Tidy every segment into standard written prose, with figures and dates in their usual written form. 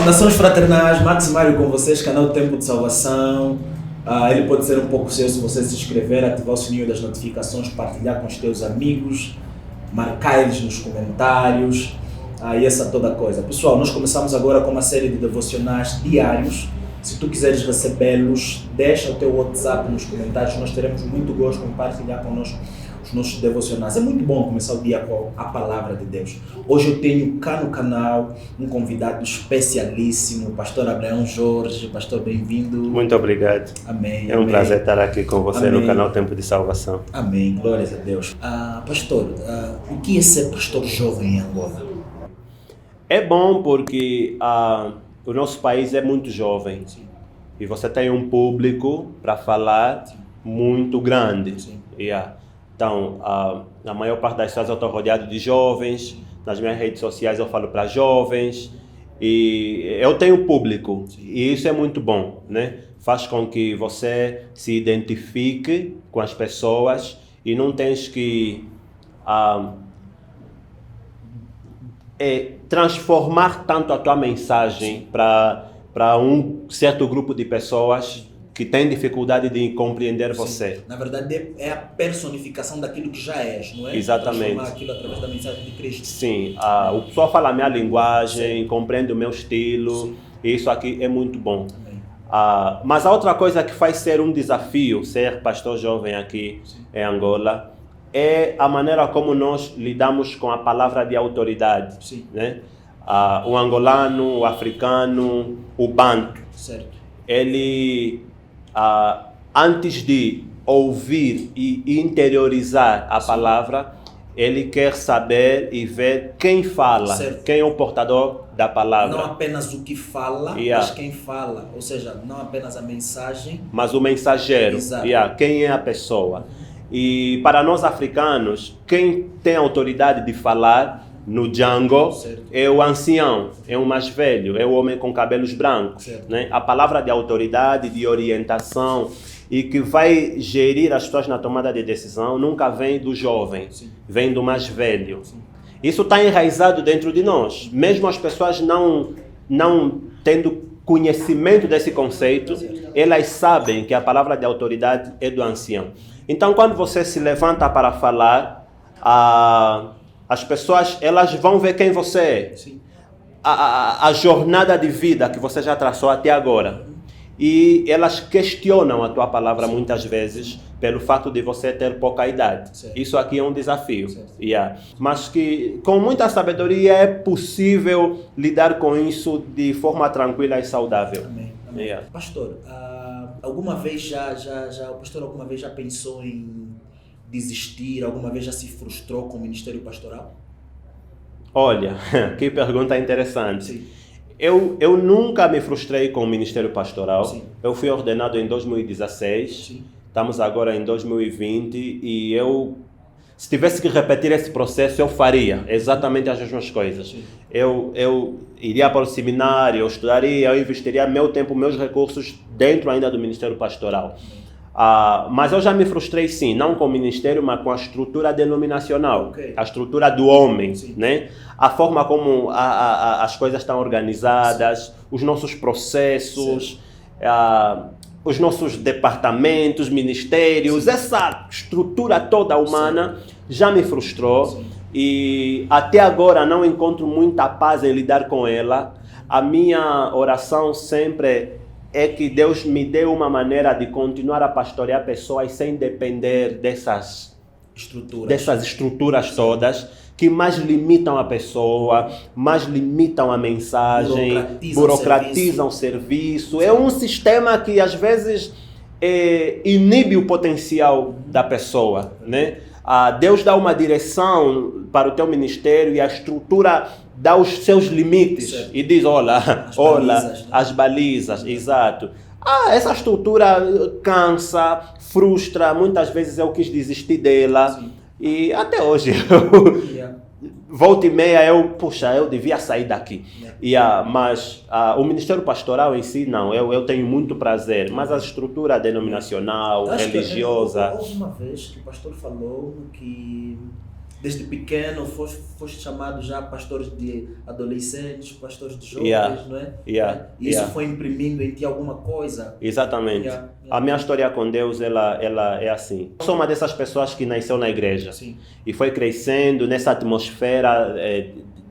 Saudações fraternais, Max Mário com vocês, canal Tempo de Salvação. Ele pode ser um pouco seu se você se inscrever, ativar o sininho das notificações, partilhar com os teus amigos, marcar eles nos comentários e essa toda coisa. Pessoal, nós começamos agora com uma série de devocionais diários. Se tu quiseres recebê-los, deixa o teu WhatsApp nos comentários, nós teremos muito gosto em partilhar conosco os nossos devocionais. É muito bom começar o dia com a palavra de Deus. Hoje eu tenho cá no canal um convidado especialíssimo, o pastor Abraão Jorge. Pastor, bem-vindo. Muito obrigado. Amém. É um prazer estar aqui com você no canal Tempo de Salvação. Amém. Glórias a Deus. Pastor, o que é ser pastor jovem em Angola? É bom porque o nosso país é muito jovem. Sim. E você tem um público para falar muito grande. Sim. Então, a maior parte das vezes eu estou rodeado de jovens, nas minhas redes sociais eu falo para jovens, e eu tenho público, e isso é muito bom, né? Faz com que você se identifique com as pessoas e não tens que transformar tanto a tua mensagem para um certo grupo de pessoas que tem dificuldade de compreender você. Na verdade, é a personificação daquilo que já és, não é? Exatamente. Transformar aquilo através da mensagem de Cristo. Sim, o pessoal fala a minha linguagem, compreende o meu estilo, e isso aqui é muito bom. Mas a outra coisa que faz ser um desafio, ser pastor jovem aqui em Angola, é a maneira como nós lidamos com a palavra de autoridade. Sim. Né? O angolano, o africano, o banto. Certo. Ele... antes de ouvir e interiorizar a palavra, ele quer saber e ver quem fala, certo. Quem é o portador da palavra. Não apenas o que fala, mas quem fala. Ou seja, não apenas a mensagem, mas o mensageiro. Exato. Quem é a pessoa. E para nós africanos, quem tem autoridade de falar no Django é o ancião, é o mais velho, é o homem com cabelos brancos. Né? A palavra de autoridade, de orientação e que vai gerir as pessoas na tomada de decisão nunca vem do jovem, vem do mais velho. Isso está enraizado dentro de nós. Mesmo as pessoas não tendo conhecimento desse conceito, elas sabem que a palavra de autoridade é do ancião. Então, quando você se levanta para falar, as pessoas elas vão ver quem você é, a jornada de vida que você já traçou até agora. E elas questionam a tua palavra muitas vezes pelo fato de você ter pouca idade. Isso aqui é um desafio. Mas que com muita sabedoria é possível lidar com isso de forma tranquila e saudável. Amém. Pastor, alguma vez o pastor alguma vez já pensou em desistir? Alguma vez já se frustrou com o ministério pastoral? Olha, que pergunta interessante. Sim. Eu nunca me frustrei com o ministério pastoral. Sim. Eu fui ordenado em 2016. Sim. Estamos agora em 2020 e se tivesse que repetir esse processo, eu faria exatamente as mesmas coisas. Sim. Eu iria para o seminário, eu estudaria, eu investiria meu tempo, meus recursos dentro ainda do ministério pastoral. Mas eu já me frustrei sim, não com o ministério, mas com a estrutura denominacional, a estrutura do homem, né? A forma como as coisas estão organizadas, os nossos processos, os nossos departamentos, ministérios, essa estrutura toda humana já me frustrou e até agora não encontro muita paz em lidar com ela. A minha oração sempre é que Deus me dê uma maneira de continuar a pastorear pessoas sem depender dessas estruturas todas que mais limitam a pessoa, mais limitam a mensagem, burocratizam o serviço. É um sistema que às vezes inibe o potencial da pessoa, né? Deus dá uma direção para o teu ministério e a estrutura dá os seus limites e diz, as balizas, exato. Essa estrutura cansa, frustra, muitas vezes eu quis desistir dela e até hoje volta e meia eu devia sair daqui. Mas o ministério pastoral em si não, eu tenho muito prazer, mas a estrutura denominacional, religiosa... Houve uma vez que o pastor falou que desde pequeno foste chamado já pastores de adolescentes, pastores de jovens, Yeah. não é? Yeah. E isso Yeah. foi imprimindo em ti alguma coisa? Exatamente. Yeah. A minha história com Deus, ela é assim. Eu sou uma dessas pessoas que nasceu na igreja. Sim. E foi crescendo nessa atmosfera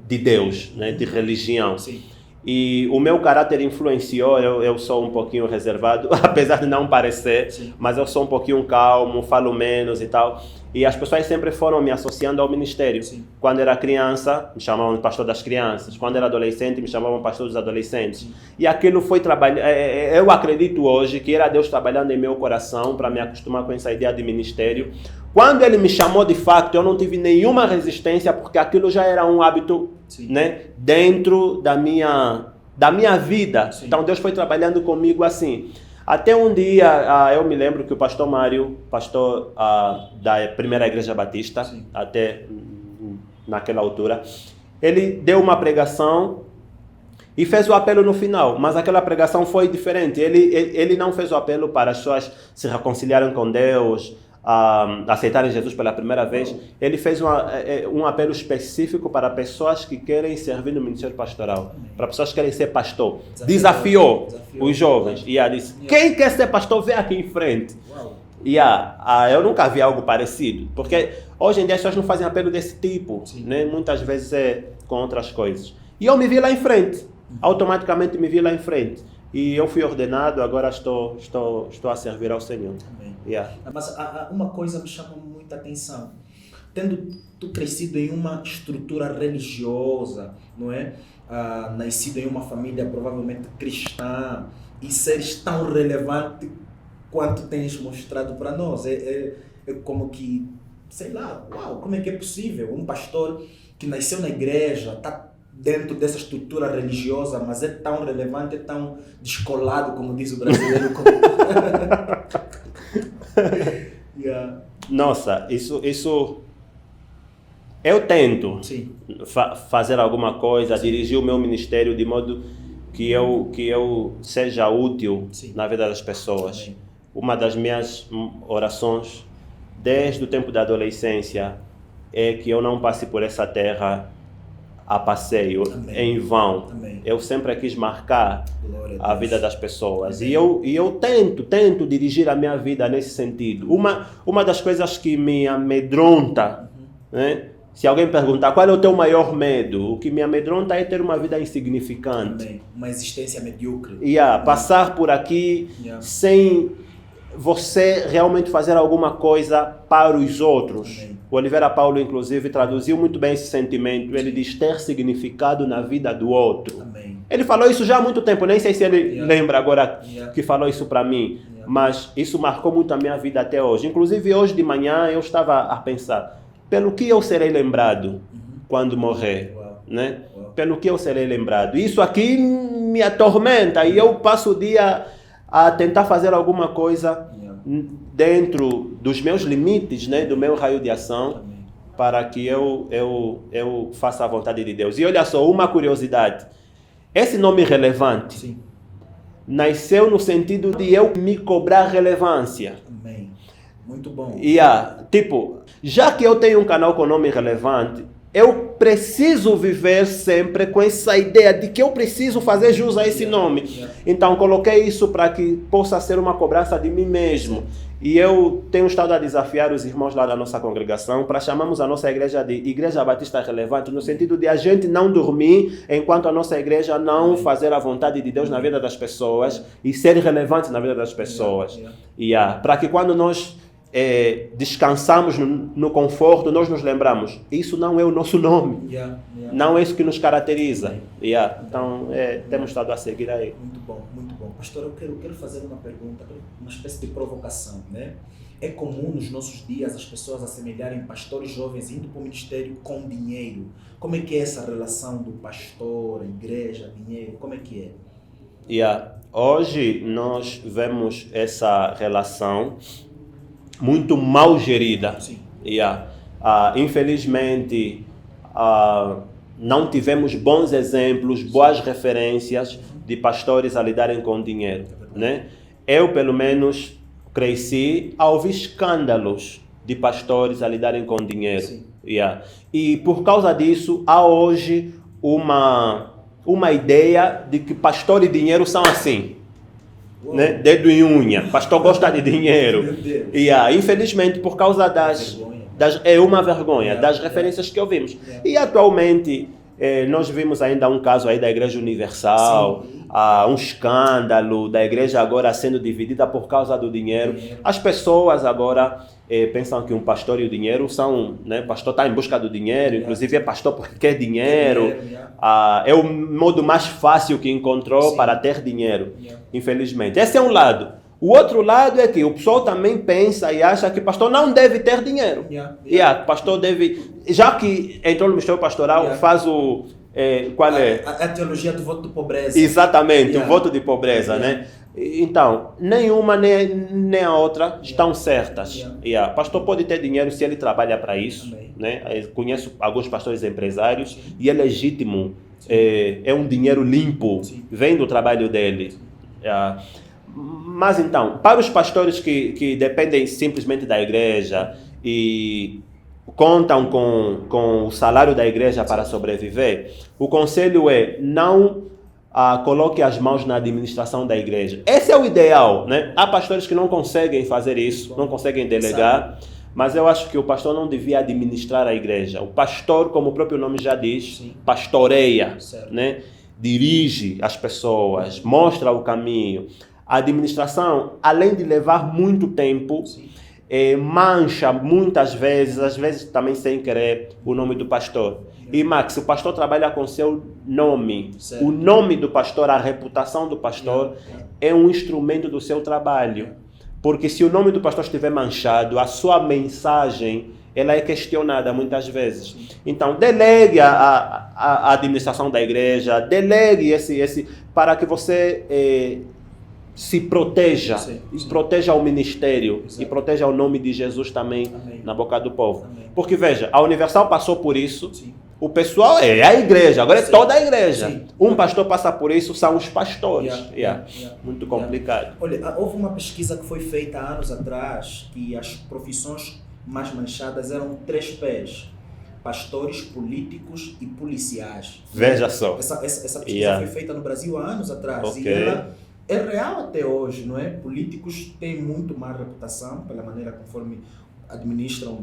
de Deus, né, de religião. Sim. E o meu caráter influenciou, eu sou um pouquinho reservado, apesar de não parecer, Sim. mas eu sou um pouquinho calmo, falo menos e tal. E as pessoas sempre foram me associando ao ministério. Sim. Quando era criança, me chamavam de pastor das crianças. Quando era adolescente, me chamavam pastor dos adolescentes. Sim. E aquilo foi trabalhando. Eu acredito hoje que era Deus trabalhando em meu coração para me acostumar com essa ideia de ministério. Quando Ele me chamou de facto, eu não tive nenhuma resistência, porque aquilo já era um hábito, Sim. né, dentro da minha vida. Sim. Então Deus foi trabalhando comigo assim. Até um dia, eu me lembro que o pastor Mário, pastor da Primeira Igreja Batista, Sim. até naquela altura, ele deu uma pregação e fez o apelo no final, mas aquela pregação foi diferente. Ele não fez o apelo para as pessoas se reconciliarem com Deus, aceitarem Jesus pela primeira vez. Ele fez um apelo específico para pessoas que querem servir no ministério pastoral, para pessoas que querem ser pastor. Desafiou os jovens e disse: quem quer ser pastor, vem aqui em frente. Uau. Eu nunca vi algo parecido, porque hoje em dia as pessoas não fazem apelo desse tipo, né? Muitas vezes é com outras coisas. E eu me vi lá em frente, automaticamente me vi lá em frente. E eu fui ordenado, agora estou a servir ao Senhor. Amém. Yeah. Mas uma coisa me chama muita atenção. Tendo tu crescido em uma estrutura religiosa, não é? Nascido em uma família provavelmente cristã e seres tão relevante quanto tens mostrado para nós. É como que, sei lá, uau, como é que é possível? Um pastor que nasceu na igreja, está dentro dessa estrutura religiosa, mas é tão relevante, é tão descolado, como diz o brasileiro. Yeah. Nossa, isso eu tento Sim. fazer alguma coisa, dirigir o meu ministério de modo que eu seja útil Sim. na vida das pessoas. Amém. Uma das minhas orações desde o tempo da adolescência é que eu não passe por essa terra a passeio, Amém. em vão. Amém. Eu sempre quis marcar Glória a Deus. vida das pessoas. Amém. E eu tento dirigir a minha vida nesse sentido. Uma das coisas que me amedronta, né? Se alguém perguntar qual é o teu maior medo, o que me amedronta é ter uma vida insignificante. Amém. Uma existência medíocre. Passar por aqui Yeah. sem você realmente fazer alguma coisa para os outros. Amém. O Oliveira Paulo, inclusive, traduziu muito bem esse sentimento. Ele diz ter significado na vida do outro. Amém. Ele falou isso já há muito tempo, nem sei se ele Yeah. lembra agora Yeah. que falou isso para mim, Yeah. mas isso marcou muito a minha vida até hoje. Inclusive, hoje de manhã eu estava a pensar, pelo que eu serei lembrado quando morrer, Uau. né? Uau. Pelo que eu serei lembrado. Isso aqui me atormenta e eu passo o dia a tentar fazer alguma coisa Yeah. dentro dos meus limites, né? Do meu raio de ação, Amém. para que eu faça a vontade de Deus. E olha só, uma curiosidade. Esse nome relevante Sim. nasceu no sentido de eu me cobrar relevância. Amém. Muito bom. Já que eu tenho um canal com nome relevante, eu preciso viver sempre com essa ideia de que eu preciso fazer jus a esse nome. Yeah. Então, coloquei isso para que possa ser uma cobrança de mim mesmo. E eu tenho estado a desafiar os irmãos lá da nossa congregação para chamarmos a nossa igreja de Igreja Batista Relevante, no sentido de a gente não dormir enquanto a nossa igreja não fazer a vontade de Deus na vida das pessoas e ser relevante na vida das pessoas. Para que quando nós descansamos no conforto, nós nos lembramos, isso não é o nosso nome, Yeah. não é isso que nos caracteriza. Então, temos estado a seguir aí. Muito bom, muito bom. Pastor, eu quero fazer uma pergunta, uma espécie de provocação, né? É comum nos nossos dias as pessoas assemelharem pastores jovens indo para o ministério com dinheiro. Como é que é essa relação do pastor, igreja, dinheiro? Como é que é? Hoje nós vemos essa relação muito mal gerida. Sim. Infelizmente, não tivemos bons exemplos, boas referências de pastores a lidarem com dinheiro, né? Eu, pelo menos, cresci a ouvir escândalos de pastores a lidarem com dinheiro. Sim. Yeah. E por causa disso, há hoje uma ideia de que pastor e dinheiro são assim. Né? Dedo em unha. Pastor gosta de dinheiro. Yeah. Infelizmente, por causa é uma vergonha das referências que ouvimos. E atualmente, nós vimos ainda um caso aí da Igreja Universal, um escândalo da igreja agora sendo dividida por causa do dinheiro. As pessoas agora pensam que um pastor e o dinheiro são, né, o pastor está em busca do dinheiro, inclusive é pastor porque quer dinheiro. É o modo mais fácil que encontrou para ter dinheiro, infelizmente. Esse é um lado. O outro lado é que o pessoal também pensa e acha que o pastor não deve ter dinheiro. O pastor deve, já que entrou no ministério pastoral, faz o... qual é? A teologia do voto de pobreza. Exatamente, o voto de pobreza, né? Então, nenhuma nem a outra estão certas. O pastor pode ter dinheiro se ele trabalha para isso. Né? Eu conheço alguns pastores empresários e é legítimo. É um dinheiro limpo, vem do trabalho dele. Mas então, para os pastores que dependem simplesmente da igreja e contam com o salário da igreja para sobreviver, o conselho é não coloque as mãos na administração da igreja. Esse é o ideal, né? Há pastores que não conseguem fazer isso, não conseguem delegar, mas eu acho que o pastor não devia administrar a igreja. O pastor, como o próprio nome já diz, pastoreia, né? Dirige as pessoas, mostra o caminho. A administração, além de levar muito tempo, mancha muitas vezes, às vezes também sem querer, o nome do pastor. E Max, o pastor trabalha com seu nome. O nome do pastor, a reputação do pastor é um instrumento do seu trabalho. Porque se o nome do pastor estiver manchado, a sua mensagem ela é questionada muitas vezes. Então, delegue a administração da igreja, delegue esse para que você... se proteja, proteja o ministério e proteja o nome de Jesus também na boca do povo. Porque veja, a Universal passou por isso, o pessoal é a igreja, agora é toda a igreja. Um pastor passa por isso, são os pastores. Muito complicado. Olha, houve uma pesquisa que foi feita há anos atrás que as profissões mais manchadas eram 3 P's: pastores, políticos e policiais. Veja só. Essa pesquisa foi feita no Brasil há anos atrás e ela é real até hoje, não é? Políticos têm muito má reputação pela maneira conforme administram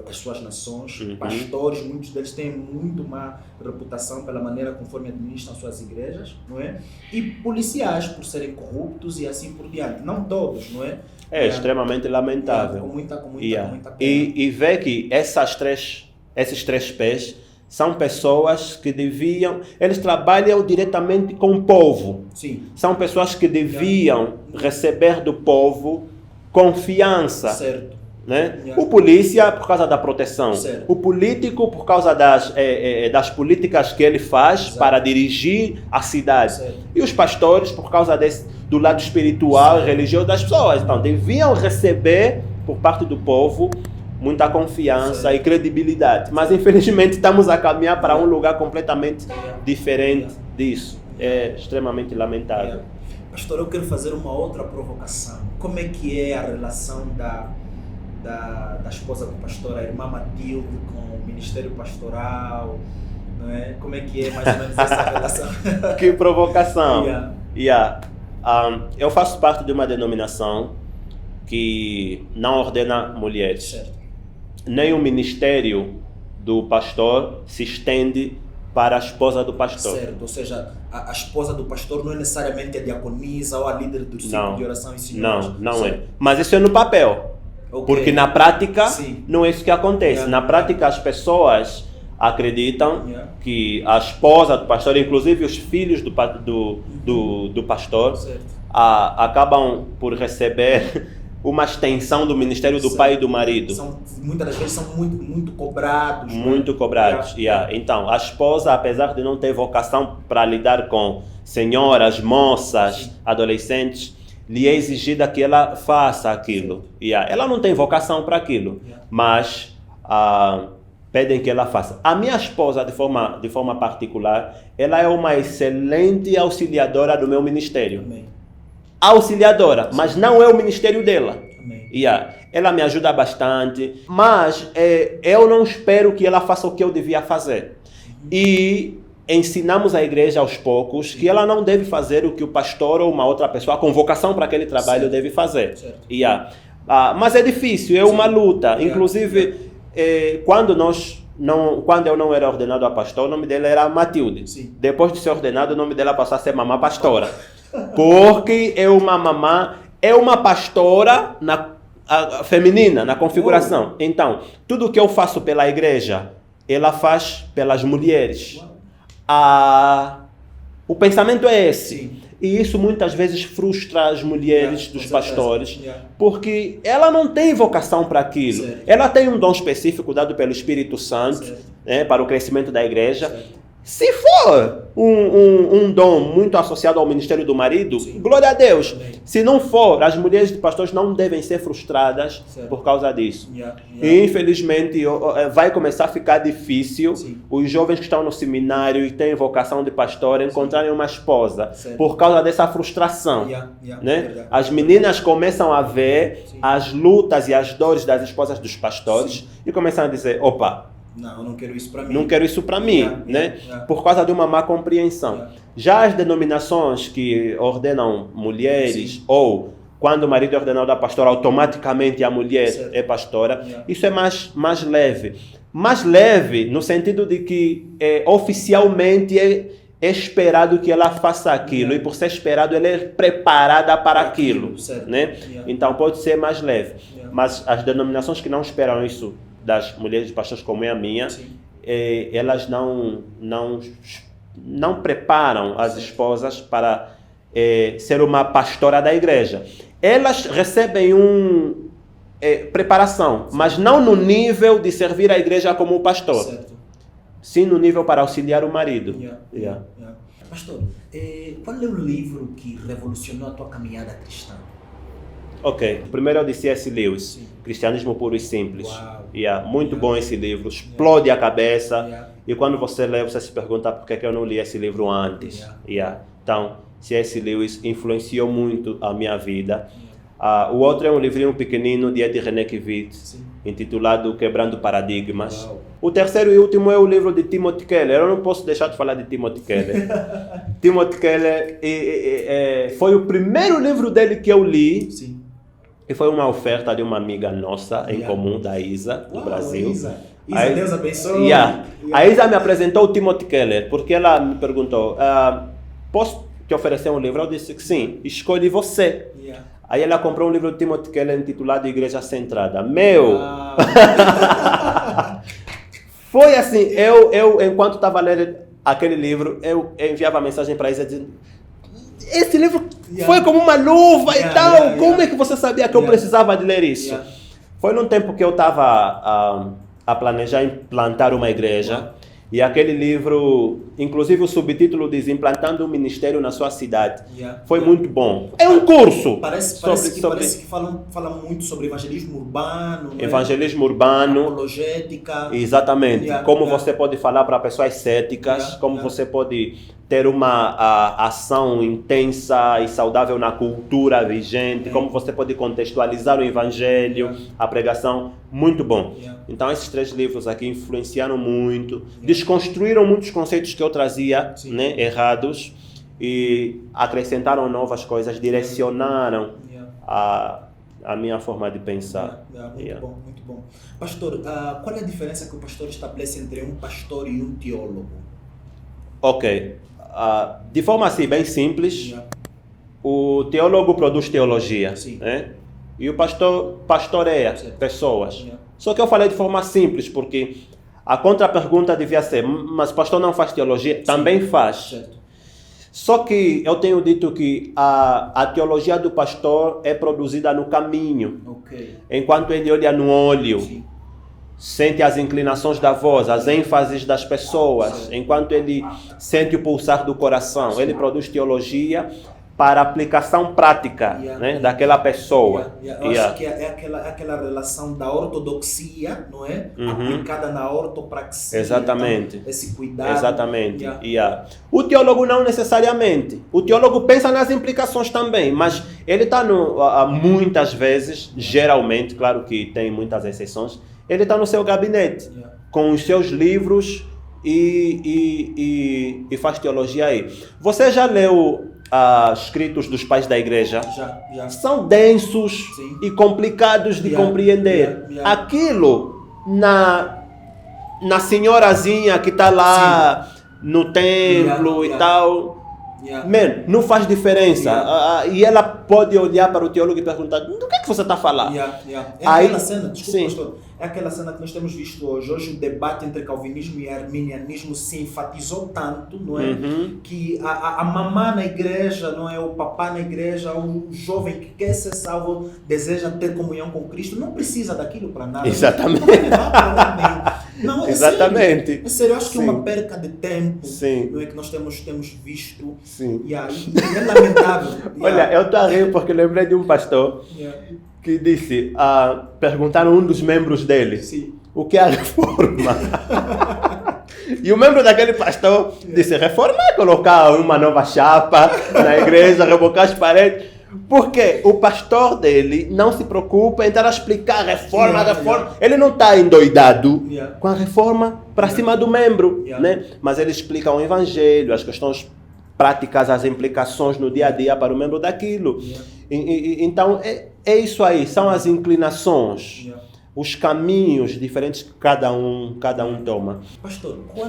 as suas nações. Pastores, muitos deles têm muito má reputação pela maneira conforme administram suas igrejas, não é? E policiais por serem corruptos e assim por diante. Não todos, não é? É extremamente lamentável. Com muita pena. E vê que esses 3 P's são pessoas que eles trabalham diretamente com o povo. São pessoas que deviam receber do povo confiança. Né? O polícia por causa da proteção, o político por causa das políticas que ele faz para dirigir a cidade, e os pastores por causa do lado espiritual e religioso das pessoas. Então, deviam receber por parte do povo muita confiança e credibilidade. Mas, infelizmente, estamos a caminhar para um lugar completamente diferente disso. É extremamente lamentável. Pastor, eu quero fazer uma outra provocação. Como é que é a relação da esposa do pastor, a irmã Matilde, com o ministério pastoral? Não é? Como é que é mais ou menos essa relação? Que provocação! Eu faço parte de uma denominação que não ordena mulheres. Nem o ministério do pastor se estende para a esposa do pastor. Ou seja, a esposa do pastor não é necessariamente a diaconisa ou a líder do ciclo de oração e sinais. Não é. Mas isso é no papel. Porque na prática não é isso que acontece. Na prática as pessoas acreditam que a esposa do pastor, inclusive os filhos do pastor, acabam por receber uma extensão do ministério do pai e do marido. Muitas das vezes são muito cobrados. Muito cobrados. Então, a esposa, apesar de não ter vocação para lidar com senhoras, moças, adolescentes, lhe é exigida que ela faça aquilo. Ela não tem vocação para aquilo, mas pedem que ela faça. A minha esposa, de forma particular, ela é uma excelente auxiliadora do meu ministério. Auxiliadora, mas não é o ministério dela. Ela me ajuda bastante, mas eu não espero que ela faça o que eu devia fazer. E ensinamos a igreja aos poucos que ela não deve fazer o que o pastor ou uma outra pessoa, a convocação para aquele trabalho deve fazer. Mas é difícil, é uma luta. Inclusive, quando eu não era ordenado a pastor, o nome dela era Matilde. Sim. Depois de ser ordenado, o nome dela passou a ser mamã pastora. Porque é uma pastora feminina na configuração. Então, tudo que eu faço pela igreja, ela faz pelas mulheres. O pensamento é esse. Sim. E isso muitas vezes frustra as mulheres dos pastores, porque ela não tem vocação para aquilo. Certo. Ela tem um dom específico dado pelo Espírito Santo, para o crescimento da igreja. Certo. Se for um dom muito associado ao ministério do marido, glória a Deus. Amém. Se não for, as mulheres de pastores não devem ser frustradas por causa disso. E, infelizmente, vai começar a ficar difícil os jovens que estão no seminário e têm vocação de pastor encontrarem uma esposa por causa dessa frustração. Né? As meninas começam a ver as lutas e as dores das esposas dos pastores e começam a dizer, opa, não, não quero isso para mim. Não quero isso para mim, né? Por causa de uma má compreensão. Já as denominações que ordenam mulheres, ou quando o marido é ordenado a pastora, automaticamente a mulher é pastora, isso é mais leve. Mais leve no sentido de que oficialmente é esperado que ela faça aquilo, e por ser esperado, ela é preparada para aquilo. Né? Então pode ser mais leve. Mas as denominações que não esperam isso das mulheres de pastores como é a minha, elas não preparam as esposas para ser uma pastora da igreja. Elas recebem preparação, mas não no nível de servir a igreja como pastor. Certo. Sim no nível para auxiliar o marido. Pastor, qual é o livro que revolucionou a tua caminhada cristã? Ok, primeiro eu disse C.S. Lewis, Cristianismo Puro e Simples. Muito bom esse livro, explode a cabeça. E quando você lê, você se pergunta por que eu não li esse livro antes. Então, C.S. Lewis influenciou muito a minha vida. O outro é um livrinho pequenino de Ed Renekiewicz, intitulado Quebrando Paradigmas. O terceiro e último é o livro de Timothy Keller. Eu não posso deixar de falar de Timothy Keller. Timothy Keller foi o primeiro livro dele que eu li. E foi uma oferta de uma amiga nossa em comum, da Isa, do Brasil. Isa, Deus abençoe. A Isa me apresentou o Timothy Keller, porque ela me perguntou, posso te oferecer um livro? Eu disse que sim, escolhe você. Aí ela comprou um livro de Timothy Keller intitulado Igreja Centrada. Foi assim, eu enquanto estava lendo aquele livro, eu enviava mensagem para Isa dizendo, esse livro foi como uma luva e tal. Como é que você sabia que eu precisava de ler isso? Foi num tempo que eu estava a planejar implantar uma igreja. E aquele livro, inclusive o subtítulo diz Implantando um Ministério na Sua Cidade. Foi muito bom. É um curso. Parece que fala muito sobre evangelismo urbano. Evangelismo urbano. Apologética. Exatamente. Como você pode falar para pessoas céticas, como você pode ter uma ação intensa e saudável na cultura vigente, como você pode contextualizar o evangelho, a pregação. Muito bom. Então esses 3 livros aqui influenciaram muito, desconstruíram muitos conceitos que eu trazia, né, errados, e acrescentaram novas coisas, direcionaram a minha forma de pensar. Muito bom. Pastor, qual é a diferença que o pastor estabelece entre um pastor e um teólogo? Ok. De forma assim, bem simples, o teólogo produz teologia, né? E o pastor pastoreia pessoas. Só que eu falei de forma simples, porque a contra-pergunta devia ser, mas o pastor não faz teologia? Também faz. Só que eu tenho dito que a teologia do pastor é produzida no caminho, enquanto ele olha no olho, sente as inclinações da voz, as ênfases das pessoas, enquanto ele sente o pulsar do coração. Ele produz teologia para a aplicação prática, né, daquela pessoa. Eu acho que é aquela relação da ortodoxia, não é? Aplicada na ortopraxia. Exatamente. Então, esse cuidado. Exatamente. O teólogo não necessariamente. O teólogo pensa nas implicações também, mas ele está muitas vezes, geralmente, claro que tem muitas exceções, ele está no seu gabinete, com os seus livros e faz teologia aí. Você já leu escritos dos pais da igreja? Já. São densos e complicados de compreender. Aquilo na senhorazinha que está lá no templo e tal, não faz diferença. E ela pode olhar para o teólogo e perguntar: do que você está falando? É aquela cena, desculpa, pastor, é aquela cena que nós temos visto hoje. Hoje o debate entre calvinismo e arminianismo se enfatizou tanto, não é? Que a mamã na igreja, não é? O papá na igreja, o jovem que quer ser salvo, deseja ter comunhão com Cristo, não precisa daquilo para nada. Exatamente. Não vai levar para nada. Não, Exatamente. Sério. É sério, eu acho que é uma perca de tempo, Sim. não é, que nós temos visto. Sim. E é lamentável. Olha, eu estou a rir porque lembrei de um pastor que disse, perguntaram a um dos membros dele, o que é a reforma? E o membro daquele pastor disse: reforma é colocar uma nova chapa na igreja, rebocar as paredes. Porque o pastor dele não se preocupa em estar a explicar a reforma. Ele não está endoidado com a reforma para cima do membro, né? Mas ele explica o evangelho, as questões práticas, as implicações no dia a dia para o membro daquilo. Então é isso aí, são as inclinações, os caminhos diferentes que cada um toma. Pastor, qual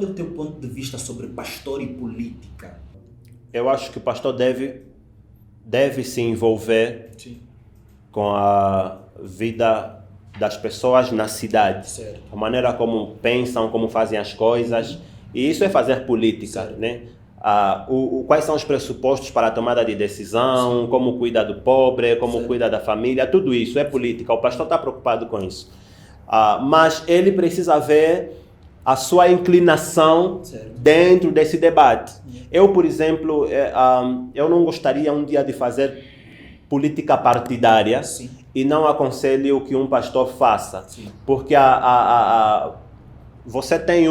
é o teu ponto de vista sobre pastor e política? Eu acho que o pastor deve se envolver com a vida das pessoas na cidade. Certo. A maneira como pensam, como fazem as coisas. E isso é fazer política, né? Quais são os pressupostos para a tomada de decisão, como cuida do pobre, como cuida da família, tudo isso é política. O pastor está preocupado com isso. Mas ele precisa ver a sua inclinação dentro desse debate. Eu, por exemplo, eu não gostaria um dia de fazer política partidária e não aconselho que um pastor faça. Porque você tem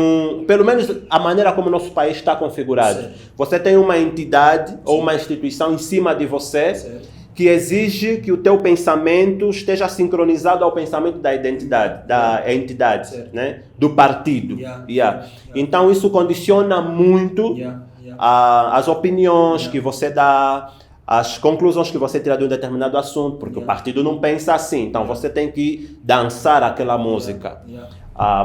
pelo menos a maneira como o nosso país está configurado, você tem uma entidade ou uma instituição em cima de você que exige que o teu pensamento esteja sincronizado ao pensamento da identidade, da entidade, né? Do partido. Então isso condiciona muito as opiniões que você dá, as conclusões que você tira de um determinado assunto, porque o partido não pensa assim, então você tem que dançar aquela música.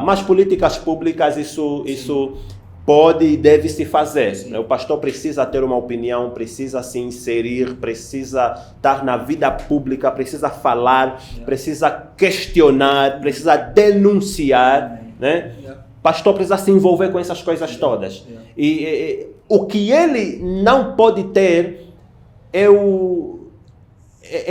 Mas políticas públicas, isso pode e deve se fazer. O pastor precisa ter uma opinião, precisa se inserir, precisa estar na vida pública, precisa falar, precisa questionar, precisa denunciar, né? Pastor precisa se envolver com essas coisas todas. E o que ele não pode ter é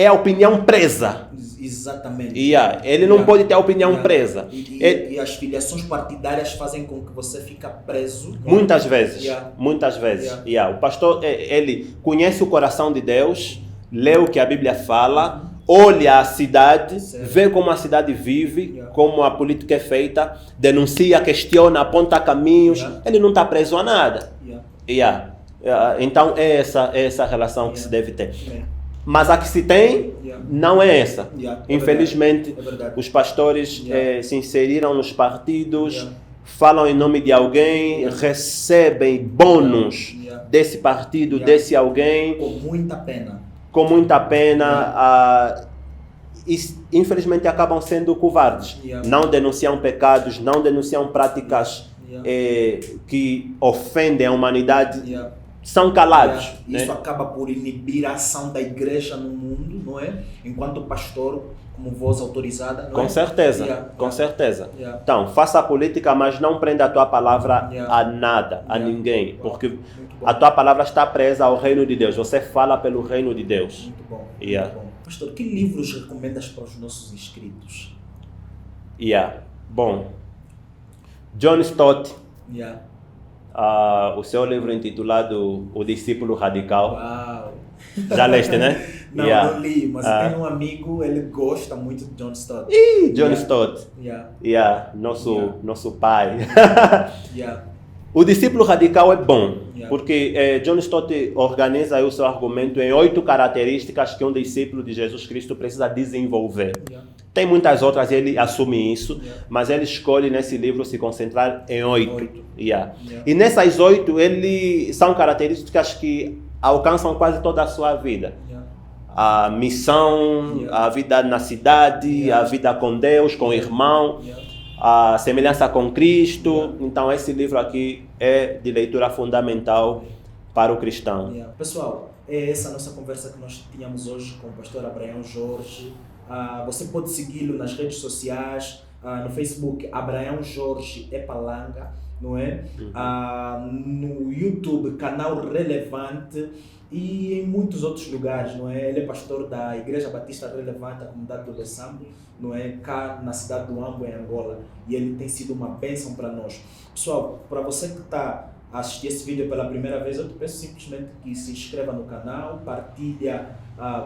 a opinião presa. Exatamente. Ele não pode ter a opinião presa. E as filiações partidárias fazem com que você fique preso. Muitas vezes. O pastor, ele conhece o coração de Deus, lê o que a Bíblia fala, olha a cidade, vê como a cidade vive, como a política é feita, denuncia, questiona, aponta caminhos. Ele não está preso a nada. Então é essa relação que se deve ter. Mas a que se tem não é essa. Infelizmente, os pastores se inseriram nos partidos, falam em nome de alguém, recebem bônus desse partido, desse alguém. Com muita pena. E, infelizmente, acabam sendo covardes. Não denunciam pecados, não denunciam práticas que ofendem a humanidade. São calados. Isso acaba por inibir a ação da igreja no mundo, não é? Enquanto pastor, como voz autorizada, não é? Com certeza. Então, faça a política, mas não prenda a tua palavra a nada, a ninguém. Porque a tua palavra está presa ao reino de Deus. Você fala pelo reino de Deus. Muito bom. Pastor, que livros recomendas para os nossos inscritos? Bom, John Stott. o seu livro intitulado O Discípulo Radical. Uau! Já leste, né? Não, não li, mas eu tenho um amigo, ele gosta muito de John Stott. John Stott. Nosso pai. O Discípulo Radical é bom, porque John Stott organiza o seu argumento em 8 características que um discípulo de Jesus Cristo precisa desenvolver. Tem muitas outras, ele assume isso, mas ele escolhe nesse livro se concentrar em 8. E nessas 8, são características que alcançam quase toda a sua vida. A missão, a vida na cidade, a vida com Deus, com o irmão, a semelhança com Cristo. Então esse livro aqui é de leitura fundamental para o cristão. Pessoal, é essa a nossa conversa que nós tínhamos hoje com o pastor Abraão Jorge. Você pode segui-lo nas redes sociais, no Facebook, Abraão Jorge Epalanga, não é? No YouTube, canal Relevante, e em muitos outros lugares, não é? Ele é pastor da Igreja Batista Relevante, a comunidade do Lessambo, não é? Cá na cidade do Ambo, em Angola, e ele tem sido uma bênção para nós. Pessoal, para você que está a assistir esse vídeo pela primeira vez, eu te peço simplesmente que se inscreva no canal, partilha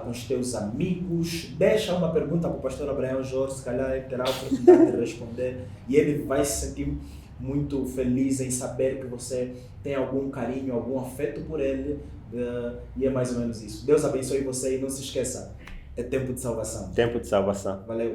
com os teus amigos, deixa uma pergunta para o pastor Abraão Jorge, se calhar ele terá a oportunidade de responder, e ele vai se sentir muito feliz em saber que você tem algum carinho, algum afeto por ele, e é mais ou menos isso. Deus abençoe você e não se esqueça, é tempo de salvação. Tempo de salvação. Valeu.